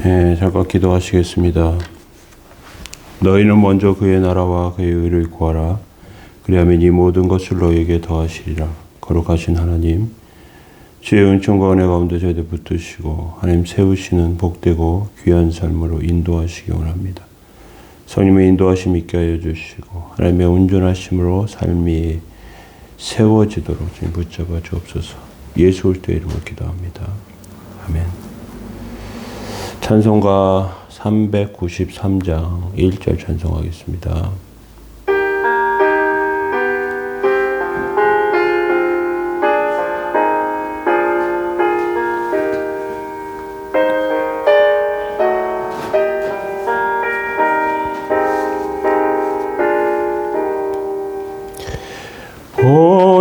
잠깐 기도하시겠습니다. 너희는 먼저 그의 나라와 그의 의를 구하라. 그리하면 이 모든 것을 너희에게 더하시리라. 거룩하신 하나님, 주의 은총과 은혜 가운데 저희들 붙드시고 하나님 세우시는 복되고 귀한 삶으로 인도하시기 원합니다. 성령의 인도하심 있게 하여 주시고 하나님의 온전하심으로 삶이 세워지도록 주님 붙잡아 주옵소서. 예수 그리스도의 이름으로 기도합니다. 아멘. 찬송가 393장 1절 찬송하겠습니다.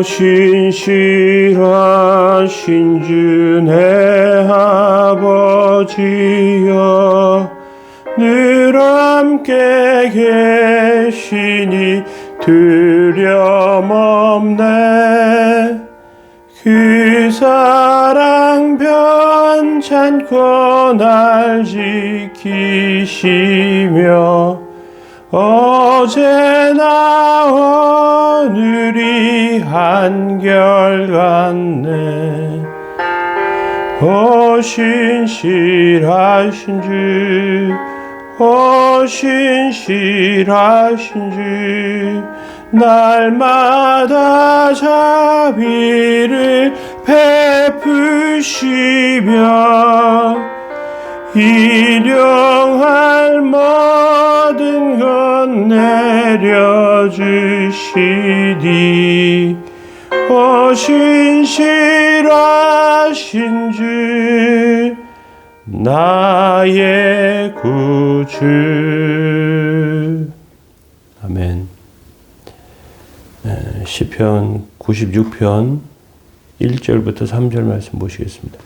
신실하신 주 내 아버지여 늘 함께 계시니 두려움없네. 그 사랑 변찮고 날 지키시며 어제나 오늘이 한결같네. 신실하신 주, 신실하신 주, 날마다 자비를 베푸시며 일용할 모든 것 내려주시니 신실하신 주 나의 구주. 아멘. 시편 96편 1절부터 3절 말씀 보시겠습니다.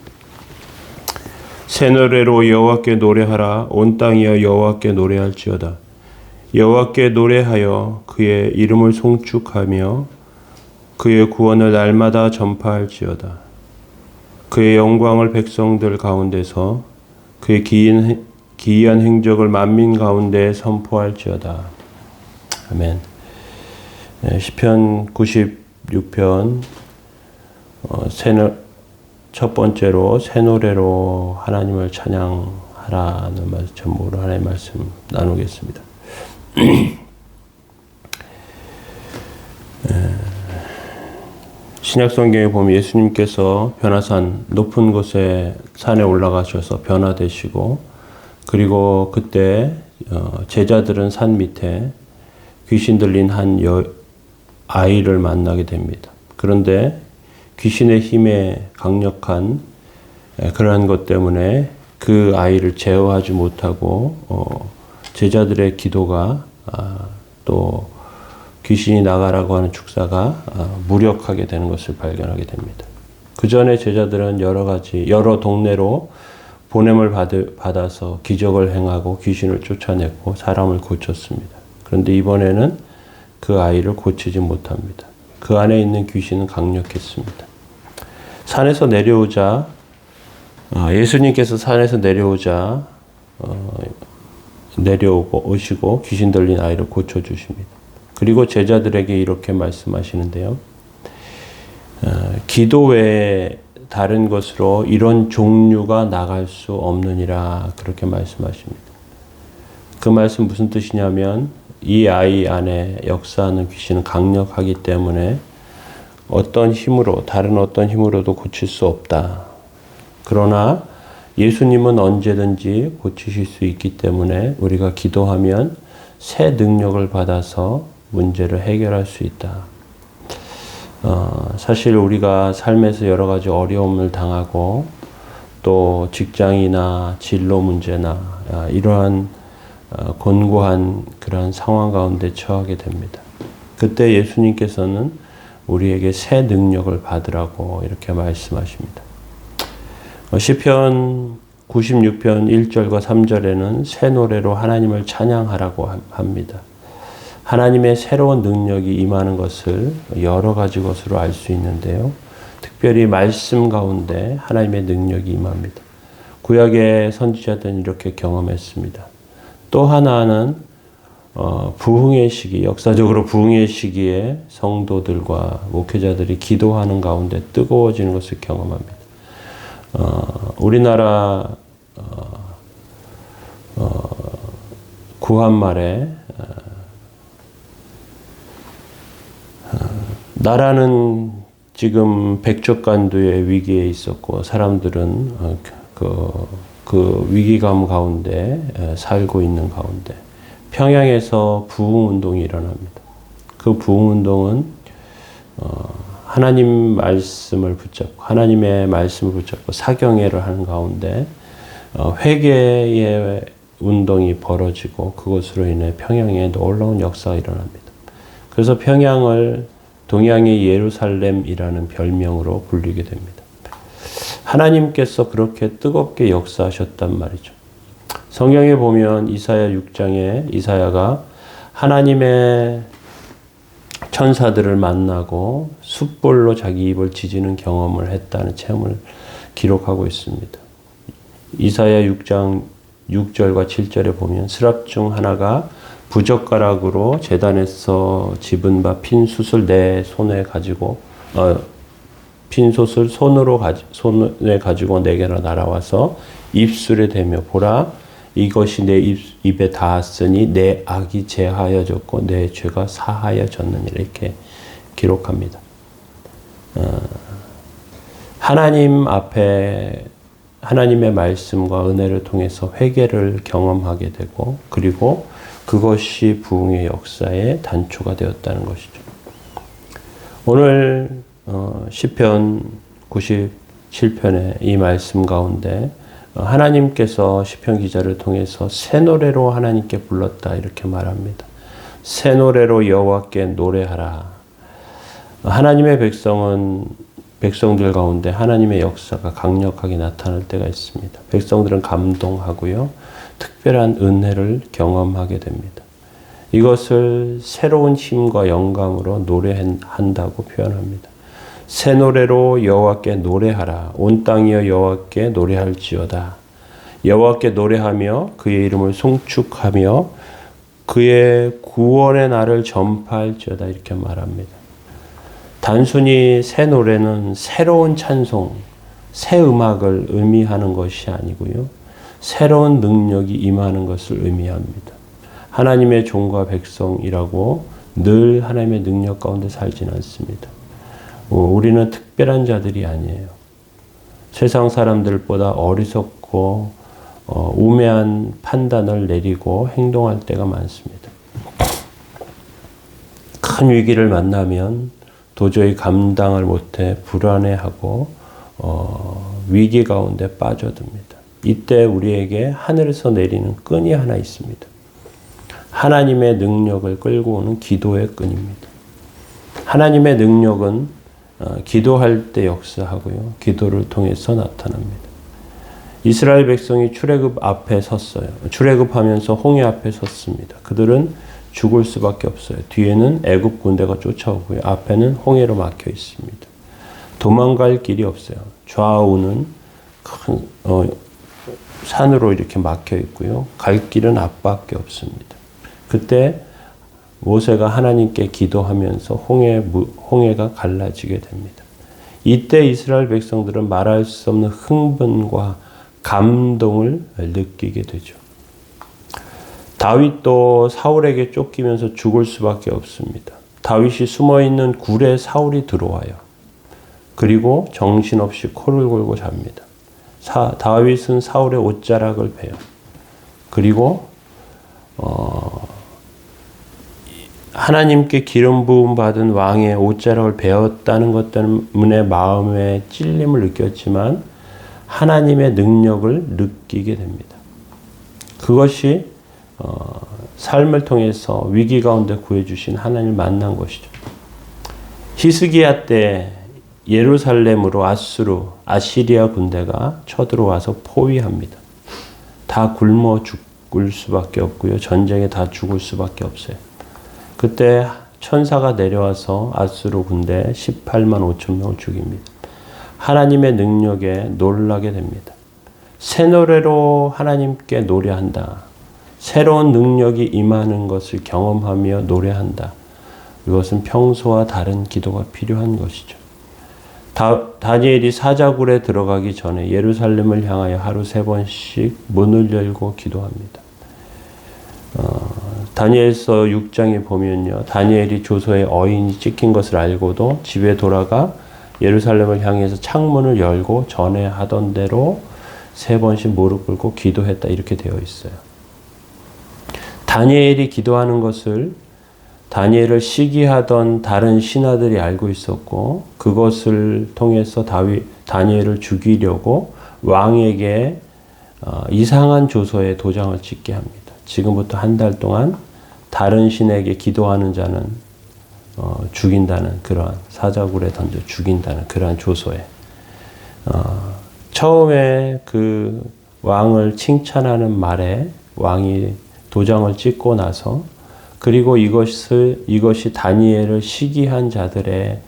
새 노래로 여호와께 노래하라. 온 땅이여 여호와께 노래할지어다. 여호와께 노래하여 그의 이름을 송축하며 그의 구원을 날마다 전파할지어다. 그의 영광을 백성들 가운데서 그의 기이한 행적을 만민 가운데 선포할지어다. 아멘. 시편 96편 첫 번째로 새 노래로 하나님을 찬양하라는 제목으로 하나님의 말씀 나누겠습니다. 신약성경에 보면 예수님께서 변화산 높은 곳에 산에 올라가셔서 변화되시고 그리고 그때 제자들은 산 밑에 귀신 들린 한 아이를 만나게 됩니다. 그런데 귀신의 힘에 강력한 그러한 것 때문에 그 아이를 제어하지 못하고 제자들의 기도가 또 귀신이 나가라고 하는 축사가 무력하게 되는 것을 발견하게 됩니다. 그 전에 제자들은 여러 동네로 보냄을 받아서 기적을 행하고 귀신을 쫓아냈고 사람을 고쳤습니다. 그런데 이번에는 그 아이를 고치지 못합니다. 그 안에 있는 귀신은 강력했습니다. 산에서 내려오자 예수님께서 산에서 오시고 귀신 들린 아이를 고쳐주십니다. 그리고 제자들에게 이렇게 말씀하시는데요. 기도 외에 다른 것으로 이런 종류가 나갈 수 없느니라 그렇게 말씀하십니다. 그 말씀 무슨 뜻이냐면 이 아이 안에 역사하는 귀신은 강력하기 때문에 다른 어떤 힘으로도 고칠 수 없다. 그러나 예수님은 언제든지 고치실 수 있기 때문에 우리가 기도하면 새 능력을 받아서 문제를 해결할 수 있다. 사실 우리가 삶에서 여러 가지 어려움을 당하고 또 직장이나 진로 문제나 이러한 곤고한 그러한 상황 가운데 처하게 됩니다. 그때 예수님께서는 우리에게 새 능력을 받으라고 이렇게 말씀하십니다. 시편 96편 1절과 3절에는 새 노래로 하나님을 찬양하라고 합니다. 하나님의 새로운 능력이 임하는 것을 여러 가지 것으로 알 수 있는데요. 특별히 말씀 가운데 하나님의 능력이 임합니다. 구약의 선지자들은 이렇게 경험했습니다. 또 하나는 부흥의 시기, 역사적으로 부흥의 시기에 성도들과 목회자들이 기도하는 가운데 뜨거워지는 것을 경험합니다. 우리나라 구한말에 나라는 지금 백척간두의 위기에 있었고 사람들은 그 위기감 가운데 살고 있는 가운데 평양에서 부흥운동이 일어납니다. 그 부흥운동은 하나님 말씀을 붙잡고 하나님의 말씀을 붙잡고 사경회를 하는 가운데 회개의 운동이 벌어지고 그것으로 인해 평양에 놀라운 역사가 일어납니다. 그래서 평양을 동양의 예루살렘이라는 별명으로 불리게 됩니다. 하나님께서 그렇게 뜨겁게 역사하셨단 말이죠. 성경에 보면 이사야 6장에 이사야가 하나님의 천사들을 만나고 숯불로 자기 입을 지지는 경험을 했다는 체험을 기록하고 있습니다. 이사야 6장 6절과 7절에 보면 스랍 중 하나가 부젓가락으로 제단에서 집은 바 핀 숯을 내 손에 가지고 핀 솥을 손에 가지고 내게로 날아와서 입술에 대며 보라 이것이 내 입에 닿았으니 내 악이 제하여졌고 내 죄가 사하여졌느니라 이렇게 기록합니다. 하나님 앞에 하나님의 말씀과 은혜를 통해서 회개를 경험하게 되고 그리고 그것이 부흥의 역사의 단초가 되었다는 것이죠. 오늘 시편 97편의 이 말씀 가운데 하나님께서 시편 기자를 통해서 새 노래로 하나님께 불렀다 이렇게 말합니다. 새 노래로 여호와께 노래하라. 하나님의 백성들 가운데 하나님의 역사가 강력하게 나타날 때가 있습니다. 백성들은 감동하고요. 특별한 은혜를 경험하게 됩니다. 이것을 새로운 힘과 영감으로 노래한다고 표현합니다. 새 노래로 여호와께 노래하라. 온 땅이여 여호와께 노래할지어다. 여호와께 노래하며 그의 이름을 송축하며 그의 구원의 날을 전파할지어다 이렇게 말합니다. 단순히 새 노래는 새로운 찬송, 새 음악을 의미하는 것이 아니고요. 새로운 능력이 임하는 것을 의미합니다. 하나님의 종과 백성이라고 늘 하나님의 능력 가운데 살지는 않습니다. 우리는 특별한 자들이 아니에요. 세상 사람들보다 어리석고 우매한 판단을 내리고 행동할 때가 많습니다. 큰 위기를 만나면 도저히 감당을 못해 불안해하고 위기 가운데 빠져듭니다. 이때 우리에게 하늘에서 내리는 끈이 하나 있습니다. 하나님의 능력을 끌고 오는 기도의 끈입니다. 하나님의 능력은 기도할 때 역사하고요. 기도를 통해서 나타납니다. 이스라엘 백성이 출애굽 앞에 섰어요. 출애굽하면서 홍해 앞에 섰습니다. 그들은 죽을 수밖에 없어요. 뒤에는 애굽 군대가 쫓아오고요. 앞에는 홍해로 막혀 있습니다. 도망갈 길이 없어요. 좌우는 큰 산으로 이렇게 막혀 있고요. 갈 길은 앞밖에 없습니다. 그때 모세가 하나님께 기도하면서 홍해가 갈라지게 됩니다. 이때 이스라엘 백성들은 말할 수 없는 흥분과 감동을 느끼게 되죠. 다윗도 사울에게 쫓기면서 죽을 수밖에 없습니다. 다윗이 숨어있는 굴에 사울이 들어와요. 그리고 정신없이 코를 골고 잡니다. 다윗은 사울의 옷자락을 베요. 그리고 하나님께 기름 부음 받은 왕의 옷자락을 베었다는 것 때문에 마음에 찔림을 느꼈지만 하나님의 능력을 느끼게 됩니다. 그것이 삶을 통해서 위기 가운데 구해주신 하나님을 만난 것이죠. 히스기야 때 예루살렘으로 아시리아 군대가 쳐들어와서 포위합니다. 다 굶어 죽을 수밖에 없고요. 전쟁에 다 죽을 수밖에 없어요. 그때 천사가 내려와서 아수르 군대 18만 5천 명을 죽입니다. 하나님의 능력에 놀라게 됩니다. 새 노래로 하나님께 노래한다. 새로운 능력이 임하는 것을 경험하며 노래한다. 이것은 평소와 다른 기도가 필요한 것이죠. 다니엘이 사자굴에 들어가기 전에 예루살렘을 향하여 하루 3번씩 문을 열고 기도합니다. 다니엘서 6장에 보면요. 다니엘이 조서에 어인이 찍힌 것을 알고도 집에 돌아가 예루살렘을 향해서 창문을 열고 전에 하던 대로 3번씩 무릎 꿇고 기도했다. 이렇게 되어 있어요. 다니엘이 기도하는 것을 다니엘을 시기하던 다른 신하들이 알고 있었고 그것을 통해서 다니엘을 죽이려고 왕에게 이상한 조서에 도장을 찍게 합니다. 지금부터 한 달 동안 다른 신에게 기도하는 자는 죽인다는 그러한 사자굴에 던져 죽인다는 그러한 조서에 처음에 그 왕을 칭찬하는 말에 왕이 도장을 찍고 나서 그리고 이것이 다니엘을 시기한 자들의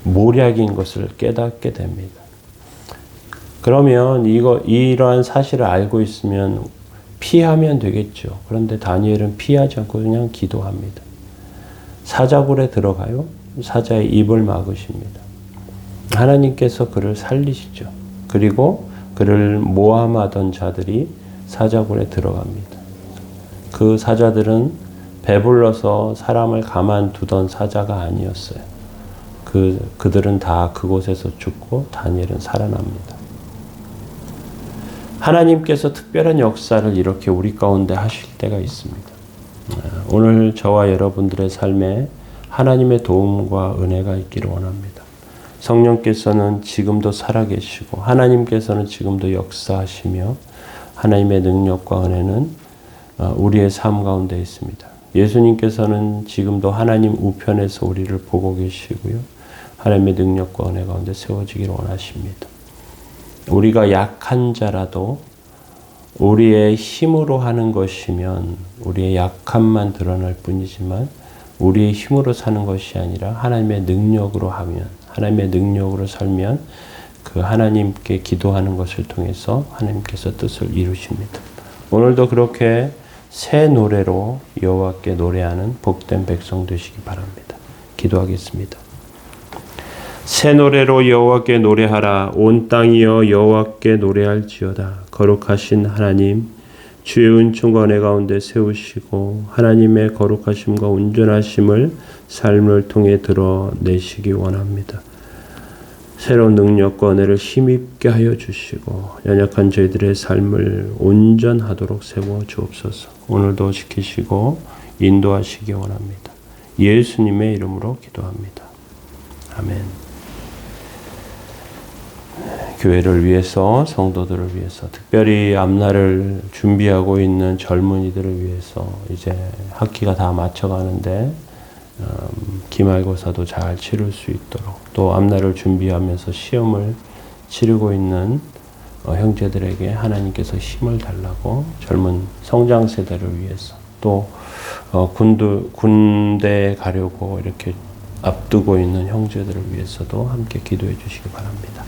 모략인 것을 깨닫게 됩니다. 그러면 이러한 사실을 알고 있으면 피하면 되겠죠. 그런데 다니엘은 피하지 않고 그냥 기도합니다. 사자굴에 들어가요. 사자의 입을 막으십니다. 하나님께서 그를 살리시죠. 그리고 그를 모함하던 자들이 사자굴에 들어갑니다. 그 사자들은 배불러서 사람을 가만두던 사자가 아니었어요. 그들은 다 그곳에서 죽고 다니엘은 살아납니다. 하나님께서 특별한 역사를 이렇게 우리 가운데 하실 때가 있습니다. 오늘 저와 여러분들의 삶에 하나님의 도움과 은혜가 있기를 원합니다. 성령께서는 지금도 살아계시고 하나님께서는 지금도 역사하시며 하나님의 능력과 은혜는 우리의 삶 가운데 있습니다. 예수님께서는 지금도 하나님 우편에서 우리를 보고 계시고요. 하나님의 능력과 은혜 가운데 세워지기를 원하십니다. 우리가 약한 자라도 우리의 힘으로 하는 것이면 우리의 약함만 드러날 뿐이지만 우리의 힘으로 사는 것이 아니라 하나님의 능력으로 하면 하나님의 능력으로 살면 그 하나님께 기도하는 것을 통해서 하나님께서 뜻을 이루십니다. 오늘도 그렇게 새 노래로 여호와께 노래하는 복된 백성 되시기 바랍니다. 기도하겠습니다. 새 노래로 여호와께 노래하라. 온 땅이여 여호와께 노래할지어다. 거룩하신 하나님, 주의 은총과 은혜 가운데 세우시고 하나님의 거룩하심과 온전하심을 삶을 통해 드러내시기 원합니다. 새로운 능력과 은혜를 힘입게 하여 주시고 연약한 저희들의 삶을 온전하도록 세워 주옵소서. 오늘도 지키시고 인도하시기 원합니다. 예수님의 이름으로 기도합니다. 아멘. 교회를 위해서, 성도들을 위해서, 특별히 앞날을 준비하고 있는 젊은이들을 위해서 이제 학기가 다 맞춰가는데 기말고사도 잘 치를 수 있도록 또 앞날을 준비하면서 시험을 치르고 있는 형제들에게 하나님께서 힘을 달라고 젊은 성장 세대를 위해서 또 군대에 가려고 이렇게 앞두고 있는 형제들을 위해서도 함께 기도해 주시기 바랍니다.